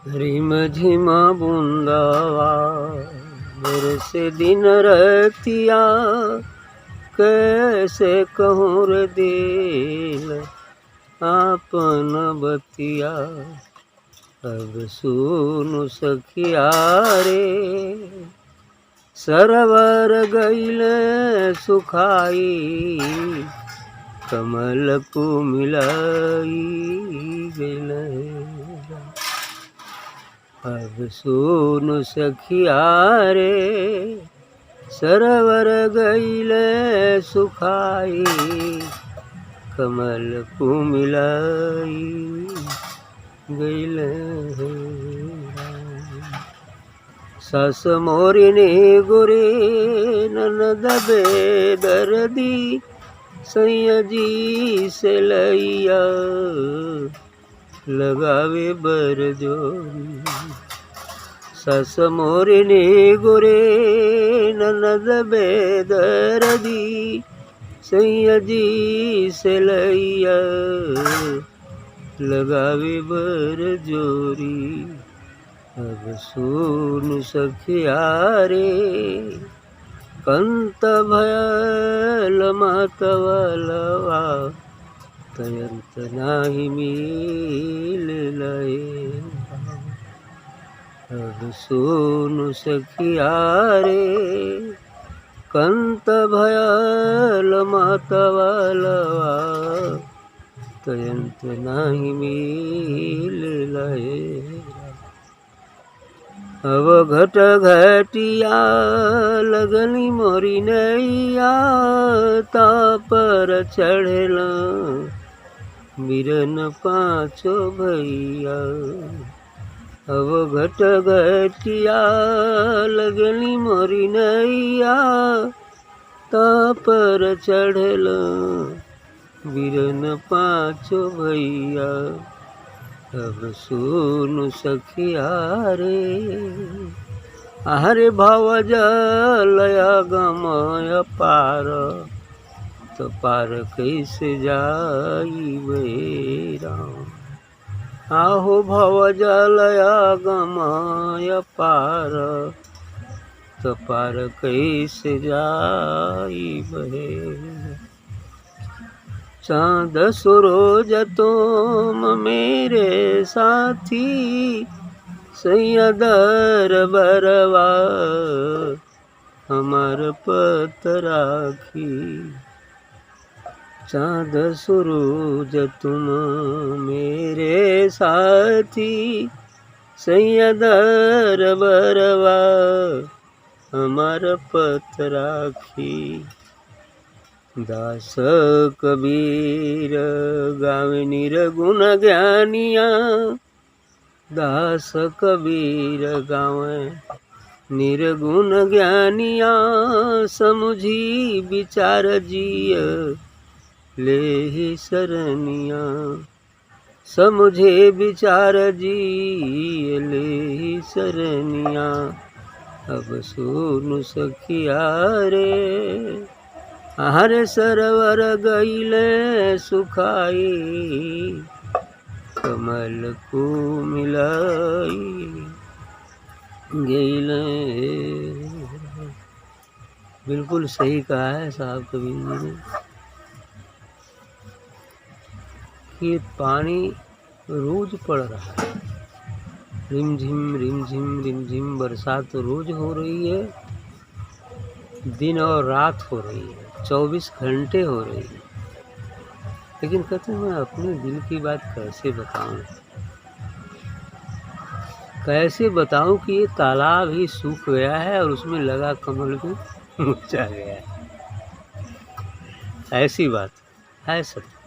Rim झिम बूंदावा मेरे से दिन रतिया, कैसे कहूँ रे दिल आपन बतिया। अब सुनु सखिया रे, सरवर गईले सुखाई, कमल को मिलाई गईले। अब सुनु सखिया रे, सरवर गईले सुखाई, कमल को मिलाई गईले। सास मोरी ने गोरे ननद बेदर्दी, सैया जी से लैया लगावे बरजोरी। सास मोरी ने गोरे ननद बेदर्दी, सैया जी से लैया लगावे बरजोरी। अब सुनु सखिया रे, कंत भयल मातवलवा, तयंत नाही मिललय। अब सुनु सखिया रे, कंत भयल मातवलवा, तयंत नाही मिललय। अब घट घटिया लगनी मोरी नैया, तापर चढ़ेला बिरन पाँचो भैया। अब घट घटिया लगनी मोरी नैया, तापर चढ़ेला बिरन पाँचो भैया। अब सुनु सखिया रे, हरे भव जलया गमय पार, तो पार कैसे जाई बेरा। आहो भव जलया गमय पार, तो पार कैसे जाई बेरा। चाँद सूरज तुम मेरे साथी, सैया दरबरवा हमार पत राखी। चाँद सूरज तुम मेरे साथी, सैया दरबरवा हमार पत राखी। दास कबीर गावे निर्गुण ज्ञानिया, दास कबीर गावे निर्गुण ज्ञानिया। समुझी विचार जिय ले सरनिया, समुझे विचार जिय ले सरनिया। अब सुनु सखिया रे, हरे सरवर गईले सुखाई, कमल को मिलाई गईले। बिल्कुल सही कहा है साहब कबीर जी ने कि पानी रोज पड़ रहा है, रिमझिम रिमझिम रिमझिम बरसात रोज हो रही है, दिन और रात हो रही है, 24 घंटे हो रही है। लेकिन कहते हैं मैं अपने दिल की बात कैसे बताऊं, कैसे बताऊं कि ये तालाब ही सूख गया है और उसमें लगा कमल भी मुरझा गया है। ऐसी बात है सत्य।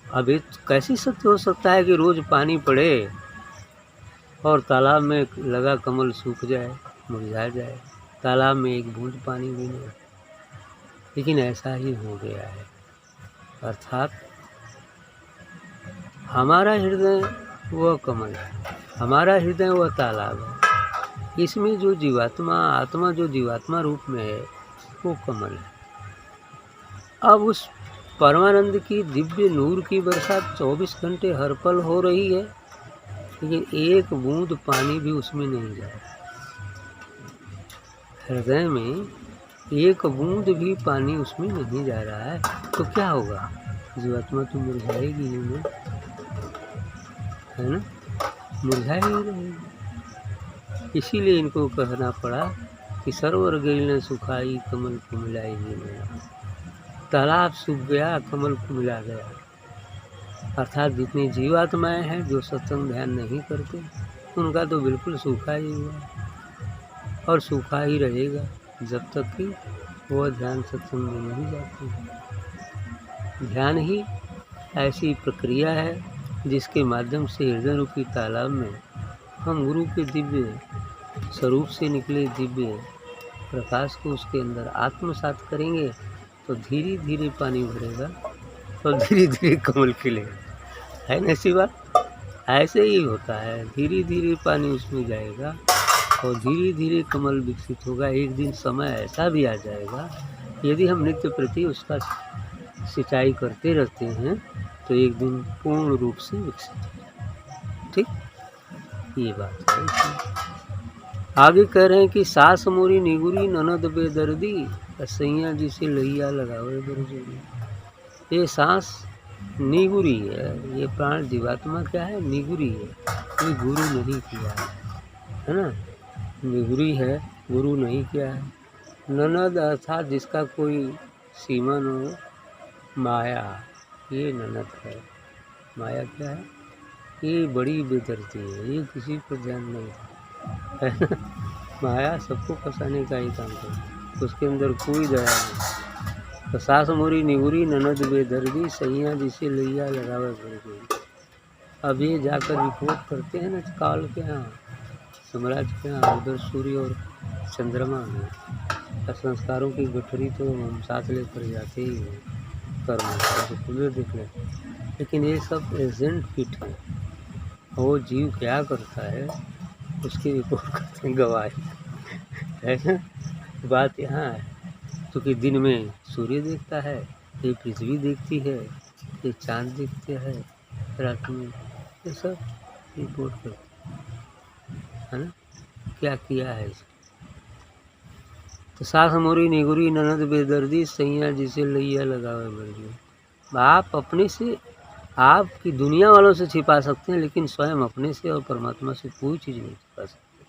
अब ये कैसी सत्य हो सकता है कि रोज पानी पड़े और तालाब में लगा कमल सूख जाए, मुरझा जाए, तालाब में एक बूंद पानी भी नहीं। लेकिन ऐसा ही हो गया है। अर्थात हमारा हृदय वह कमल है, हमारा हृदय वह तालाब है। इसमें जो जीवात्मा आत्मा जो जीवात्मा रूप में है वो कमल है। अब उस परमानंद की दिव्य नूर की बरसात 24 घंटे हर पल हो रही है। लेकिन एक बूंद पानी भी उसमें नहीं जाएगा। हृदय में एक बूंद भी पानी उसमें नहीं जा रहा है तो क्या होगा? जीवात्मा तो मुरझाएगी ही नहीं, है ना, मुरझाई ही रहेगी। इसीलिए इनको कहना पड़ा कि सरोवर गई न सुखाई, कमल को मिलाई ही नहीं। तालाब सूख गया, कमल को मिला गया। अर्थात जितनी जीवात्माएं हैं जो सत्संग ध्यान नहीं करते, उनका तो बिल्कुल सूखा ही हुआ और सूखा ही रहेगा जब तक कि वो ध्यान सत्संग में नहीं जाते। ध्यान ही ऐसी प्रक्रिया है जिसके माध्यम से हृदय रूपी तालाब में हम गुरु के दिव्य स्वरूप से निकले दिव्य प्रकाश को उसके अंदर आत्मसात करेंगे तो धीरे धीरे पानी भरेगा और धीरे धीरे कमल खिलेगा। है ना ऐसी बात? ऐसे ही होता है, धीरे धीरे पानी उसमें जाएगा और धीरे धीरे कमल विकसित होगा। एक दिन समय ऐसा भी आ जाएगा, यदि हम नित्य प्रति उसका सिंचाई करते रहते हैं तो एक दिन पूर्ण रूप से विकसित हो। ठीक, ये बात है। आगे कह रहे हैं कि सास मोरी निगुरी ननद बेदर्दी, सैया जिसे लैया लगावे बरजोरी। ये सांस निगुरी है, ये प्राण जीवात्मा क्या है? निगुरी है, कोई गुरु नहीं किया है ना, निगुरी है, गुरु नहीं किया है। ननद अर्थात जिसका कोई सीमा न हो, माया, ये ननद है। माया क्या है? ये बड़ी बेदर्दी है, ये किसी पर ध्यान नहीं देती, है ना। माया सबको फंसाने का ही काम करती, उसके अंदर कोई दया नहीं। तो सास मोरी निगुरी ननद बेदर्दी, सैया जिसे लैया लगावे बरजोरी। अब ये जाकर रिपोर्ट करते हैं ना काल के यहाँ, सम्राट के यहाँ, उधर सूर्य और चंद्रमा में संस्कारों की गठरी तो हम साथ लेकर जाते ही हैं, कर्म खुले देख लेते। लेकिन ये सब एजेंट फिट है, वो जीव क्या करता है उसकी रिपोर्ट करते हैं गवाही, है ना। बात यहाँ है, क्योंकि दिन में सूर्य देखता है, ये पृथ्वी देखती है, ये चांद देखते हैं, रात में ये सब रिपोर्ट करते, है ना, क्या किया है इसको। तो सास मोरी निगुरी ननद बेदर्दी, सैया जिसे लैया लगावे बरजोरी। आप अपने से, आपकी दुनिया वालों से छिपा सकते हैं, लेकिन स्वयं अपने से और परमात्मा से कोई चीज़ नहीं छिपा सकते,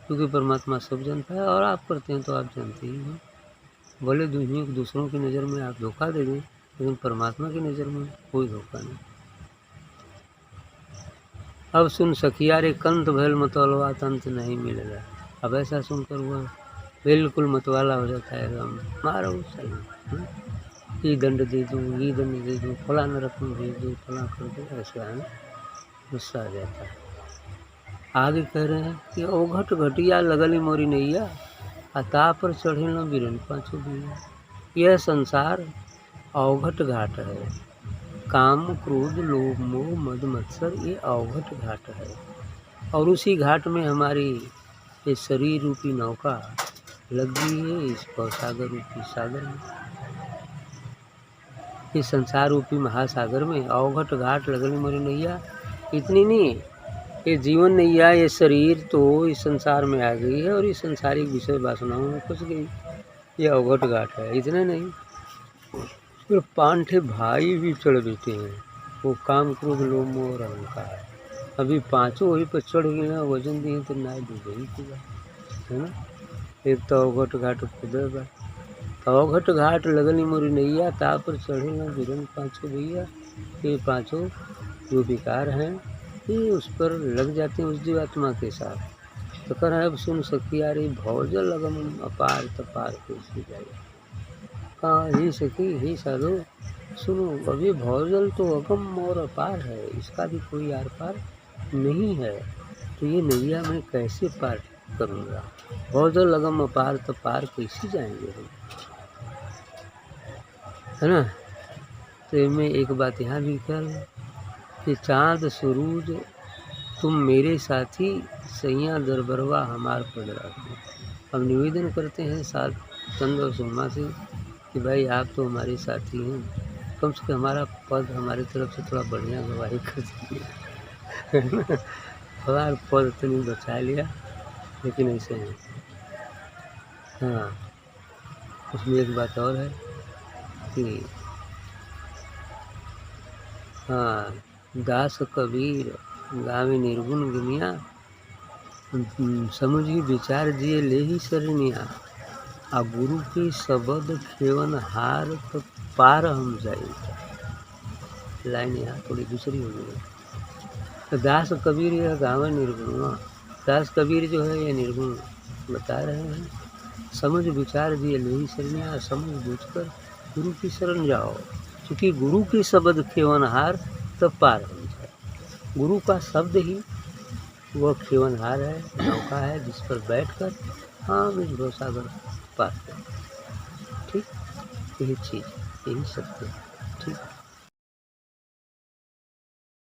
क्योंकि परमात्मा सब जानता है और आप करते हैं तो आप जानते ही हैं। भले दूसरों की नज़र में आप धोखा दे दें, लेकिन परमात्मा की नज़र में कोई धोखा नहीं। अब सुन सखिया रे कंत भैल मतवालवा, तंत नहीं मिलेगा। अब ऐसा सुनकर वह बिल्कुल मतवाला हो जाता है, एकदम मारो सही, ये दंड दे दूँ, ये दंड दे दूँ, फला नरक में भेज दूँ, फला कर दो, ऐसा है, गुस्सा आ जाता है। आगे कह रहे हैं कि ओघट घटिया लगली मोरी नैया, अता पर चढ़े न बिरन पाँचो भैया। यह संसार अवघट घाट है, काम क्रोध लोभ मोह मद मत्सर, ये अवघट घाट है। और उसी घाट में हमारी ये शरीर रूपी नौका लग गई है, इस भवसागर रूपी सागर में, इस संसार रूपी महासागर में। अवघट घाट लगली मोरी नैया, इतनी नहीं, ये जीवन नैया, ये शरीर तो इस संसार में आ गई है और इस संसारिक विषय वासनाओं में फंस गई, ये अवघट घाट है। इतना नहीं, फिर पांठे भाई भी चढ़ बैठे हैं, वो काम क्रोध लोभ मोह और अहंकार। अभी पांचों वही पर चढ़ गए ना, वजन दिए तो ना डूबे ही पूरा, है ना। एक तो अवघट घाट खुदे बा, अवघट घाट लगली मोरी नैया, ता पर चढ़े ना बिरन पाँचों भैया। ये पाँचों जो विकार हैं ये उस पर लग जाते हैं, उस जीवात्मा के साथ। तो कह रहा है अब सुन सखिया रे भवजल अगम अपार तपार कैसे जाए। कहा हे सखी, हे साधु सुनो, अभी भवजल तो अगम और अपार है, इसका भी कोई आर पार नहीं है, तो ये नैया मैं कैसे पार करूँगा। भवजल अगम अपार तपार कैसे जाएंगे हम, है ना। तो इनमें एक बात यहाँ भी कर कि चाँद सूरज तुम मेरे साथी, सैया दरबरवा हमार पद राखो। हम निवेदन करते हैं साथ चंद और सुरमा से कि भाई आप तो हमारे साथी हैं, कम से कम हमारा पद हमारी तरफ से थोड़ा बढ़िया गवाही कर दीजिए, हमार पद तो नहीं बचा लिया, लेकिन ऐसे हैं। हाँ, उसमें एक बात और है कि हाँ, दास कबीर गावे निर्गुण गिनिया, समुझी विचार जिए ले ही शरणिया, आ गुरु की सबद खेवन हार तो पार हम जाई। लाइन यहाँ थोड़ी दूसरी हो गई। तो दास कबीर यह गावे निर्गुण, दास कबीर जो है ये निर्गुण बता रहे हैं। समझ विचार जिए ले ही शरणिया, समझ बूझकर गुरु की शरण जाओ, क्योंकि गुरु की शब्द खेवनहार तब पार हो जाए। गुरु का शब्द ही वह खेवनहार है, नौका है, जिस पर बैठकर हम इस भवसागर पार करें। ठीक, यही चीज़, यही सत्य है। ठीक।